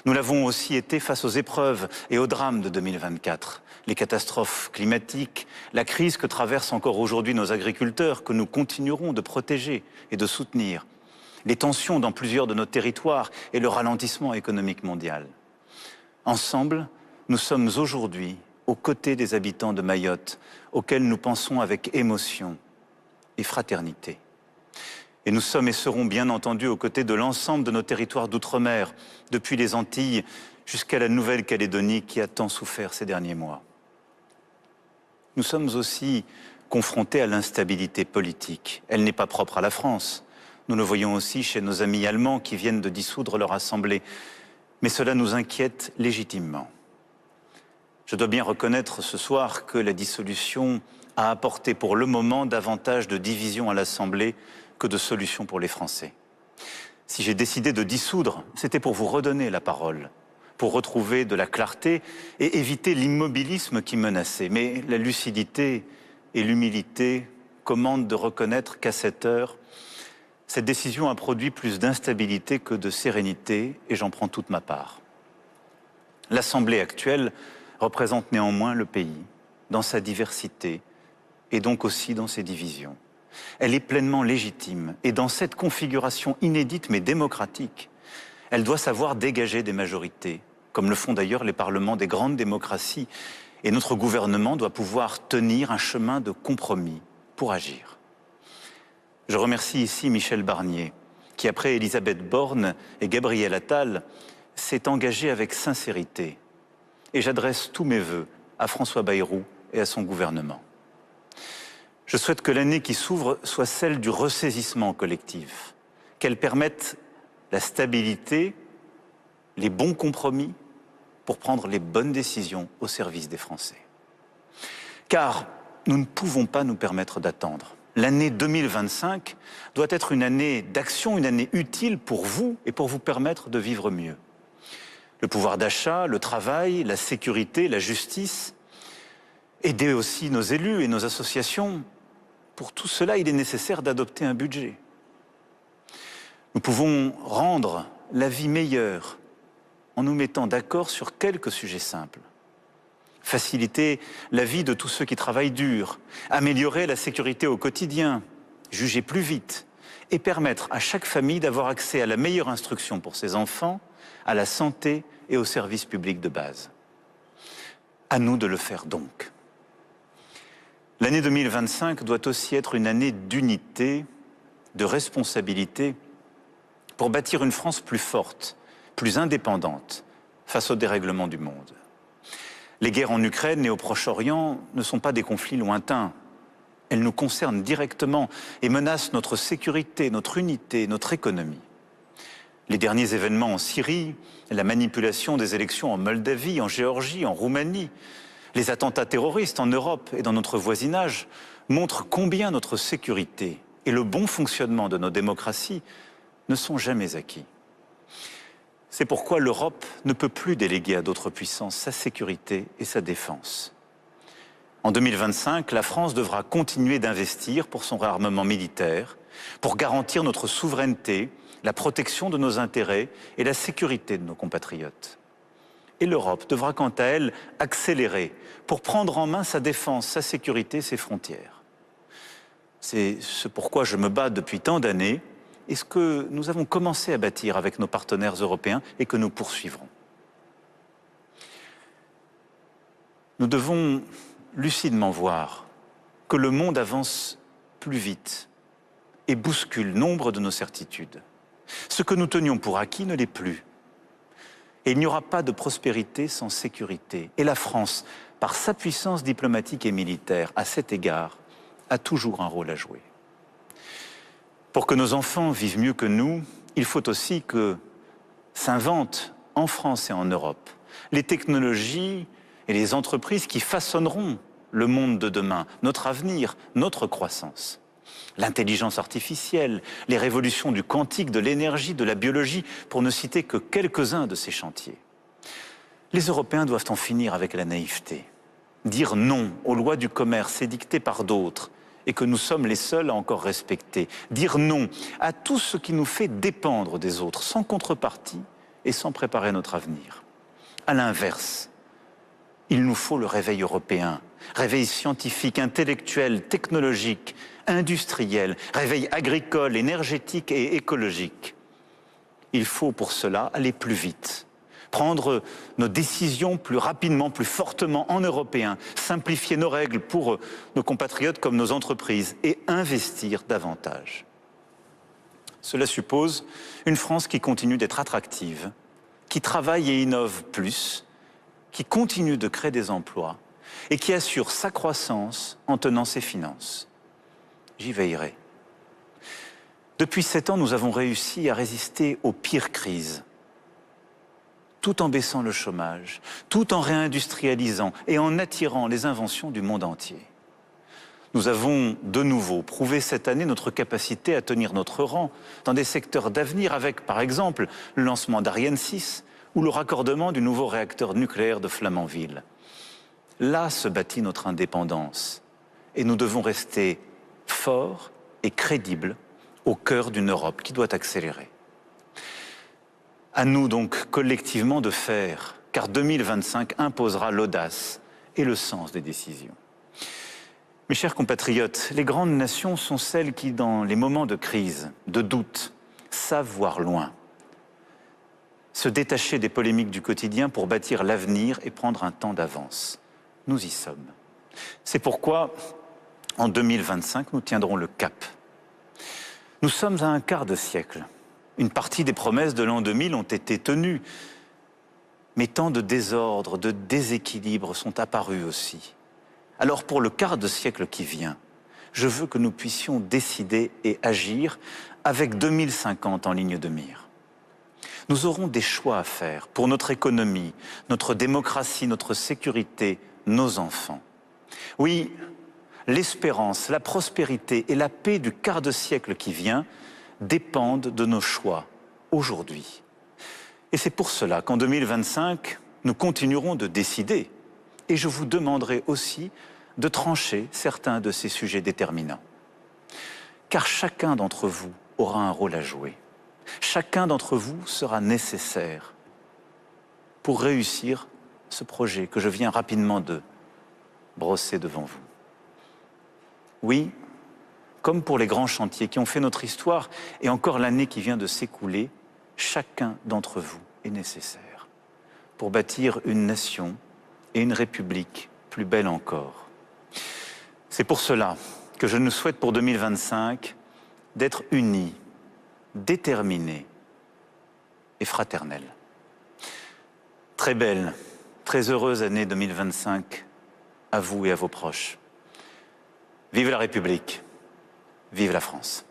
Nous l'avons aussi été face aux épreuves et aux drames de 2024. Les catastrophes climatiques, la crise que traversent encore aujourd'hui nos agriculteurs, que nous continuerons de protéger et de soutenir, les tensions dans plusieurs de nos territoires et le ralentissement économique mondial. Ensemble, nous sommes aujourd'hui aux côtés des habitants de Mayotte, auxquels nous pensons avec émotion et fraternité. Et nous sommes et serons bien entendu aux côtés de l'ensemble de nos territoires d'outre-mer, depuis les Antilles jusqu'à la Nouvelle-Calédonie qui a tant souffert ces derniers mois. Nous sommes aussi confrontés à l'instabilité politique. Elle n'est pas propre à la France. Nous le voyons aussi chez nos amis allemands qui viennent de dissoudre leur assemblée. Mais cela nous inquiète légitimement. Je dois bien reconnaître ce soir que la dissolution a apporté pour le moment davantage de divisions à l'Assemblée que de solutions pour les Français. Si j'ai décidé de dissoudre, c'était pour vous redonner la parole, pour retrouver de la clarté et éviter l'immobilisme qui menaçait. Mais la lucidité et l'humilité commandent de reconnaître qu'à cette heure, cette décision a produit plus d'instabilité que de sérénité et j'en prends toute ma part. L'Assemblée actuelle représente néanmoins le pays dans sa diversité et donc aussi dans ses divisions. Elle est pleinement légitime et dans cette configuration inédite mais démocratique, elle doit savoir dégager des majorités, comme le font d'ailleurs les parlements des grandes démocraties. Et notre gouvernement doit pouvoir tenir un chemin de compromis pour agir. Je remercie ici Michel Barnier, qui après Elisabeth Borne et Gabriel Attal, s'est engagé avec sincérité. Et j'adresse tous mes vœux à François Bayrou et à son gouvernement. Je souhaite que l'année qui s'ouvre soit celle du ressaisissement collectif, qu'elle permette la stabilité, les bons compromis pour prendre les bonnes décisions au service des Français. Car nous ne pouvons pas nous permettre d'attendre. L'année 2025 doit être une année d'action, une année utile pour vous et pour vous permettre de vivre mieux. Le pouvoir d'achat, le travail, la sécurité, la justice, aider aussi nos élus et nos associations. Pour tout cela, il est nécessaire d'adopter un budget. Nous pouvons rendre la vie meilleure en nous mettant d'accord sur quelques sujets simples. Faciliter la vie de tous ceux qui travaillent dur, améliorer la sécurité au quotidien, juger plus vite et permettre à chaque famille d'avoir accès à la meilleure instruction pour ses enfants, à la santé et aux services publics de base. À nous de le faire donc. L'année 2025 doit aussi être une année d'unité, de responsabilité, pour bâtir une France plus forte, plus indépendante face au dérèglement du monde. Les guerres en Ukraine et au Proche-Orient ne sont pas des conflits lointains. Elles nous concernent directement et menacent notre sécurité, notre unité, notre économie. Les derniers événements en Syrie, la manipulation des élections en Moldavie, en Géorgie, en Roumanie, les attentats terroristes en Europe et dans notre voisinage montrent combien notre sécurité et le bon fonctionnement de nos démocraties ne sont jamais acquis. C'est pourquoi l'Europe ne peut plus déléguer à d'autres puissances sa sécurité et sa défense. En 2025, la France devra continuer d'investir pour son réarmement militaire, pour garantir notre souveraineté, la protection de nos intérêts et la sécurité de nos compatriotes. Et l'Europe devra quant à elle accélérer pour prendre en main sa défense, sa sécurité, ses frontières. C'est ce pourquoi je me bats depuis tant d'années et ce que nous avons commencé à bâtir avec nos partenaires européens et que nous poursuivrons. Nous devons lucidement voir que le monde avance plus vite et bouscule nombre de nos certitudes. Ce que nous tenions pour acquis ne l'est plus. Et il n'y aura pas de prospérité sans sécurité. Et la France, par sa puissance diplomatique et militaire, à cet égard, a toujours un rôle à jouer. Pour que nos enfants vivent mieux que nous, il faut aussi que s'inventent en France et en Europe les technologies et les entreprises qui façonneront le monde de demain, notre avenir, notre croissance. L'intelligence artificielle, les révolutions du quantique, de l'énergie, de la biologie, pour ne citer que quelques-uns de ces chantiers. Les Européens doivent en finir avec la naïveté. Dire non aux lois du commerce édictées par d'autres et que nous sommes les seuls à encore respecter. Dire non à tout ce qui nous fait dépendre des autres, sans contrepartie et sans préparer notre avenir. À l'inverse, il nous faut le réveil européen, réveil scientifique, intellectuel, technologique, industriel, réveil agricole, énergétique et écologique. Il faut pour cela aller plus vite, prendre nos décisions plus rapidement, plus fortement en européen, simplifier nos règles pour nos compatriotes comme nos entreprises et investir davantage. Cela suppose une France qui continue d'être attractive, qui travaille et innove plus, qui continue de créer des emplois et qui assure sa croissance en tenant ses finances. J'y veillerai. Depuis 7 ans, nous avons réussi à résister aux pires crises, tout en baissant le chômage, tout en réindustrialisant et en attirant les inventions du monde entier. Nous avons de nouveau prouvé cette année notre capacité à tenir notre rang dans des secteurs d'avenir avec, par exemple, le lancement d'Ariane 6 ou le raccordement du nouveau réacteur nucléaire de Flamanville. Là se bâtit notre indépendance et nous devons rester forts et crédibles au cœur d'une Europe qui doit accélérer. À nous donc collectivement de faire, car 2025 imposera l'audace et le sens des décisions. Mes chers compatriotes, les grandes nations sont celles qui, dans les moments de crise, de doute, savent voir loin, se détacher des polémiques du quotidien pour bâtir l'avenir et prendre un temps d'avance. Nous y sommes. C'est pourquoi, en 2025, nous tiendrons le cap. Nous sommes à un quart de siècle. Une partie des promesses de l'an 2000 ont été tenues, mais tant de désordres, de déséquilibres sont apparus aussi. Alors pour le quart de siècle qui vient, je veux que nous puissions décider et agir avec 2050 en ligne de mire. Nous aurons des choix à faire pour notre économie, notre démocratie, notre sécurité, nos enfants. Oui, l'espérance, la prospérité et la paix du quart de siècle qui vient dépendent de nos choix aujourd'hui. Et c'est pour cela qu'en 2025, nous continuerons de décider. Et je vous demanderai aussi de trancher certains de ces sujets déterminants. Car chacun d'entre vous aura un rôle à jouer. Chacun d'entre vous sera nécessaire pour réussir ce projet que je viens rapidement de brosser devant vous. Oui, comme pour les grands chantiers qui ont fait notre histoire et encore l'année qui vient de s'écouler, chacun d'entre vous est nécessaire pour bâtir une nation et une république plus belle encore. C'est pour cela que je nous souhaite pour 2025 d'être unis, déterminés et fraternels. Très belle, très heureuse année 2025 à vous et à vos proches. Vive la République, vive la France.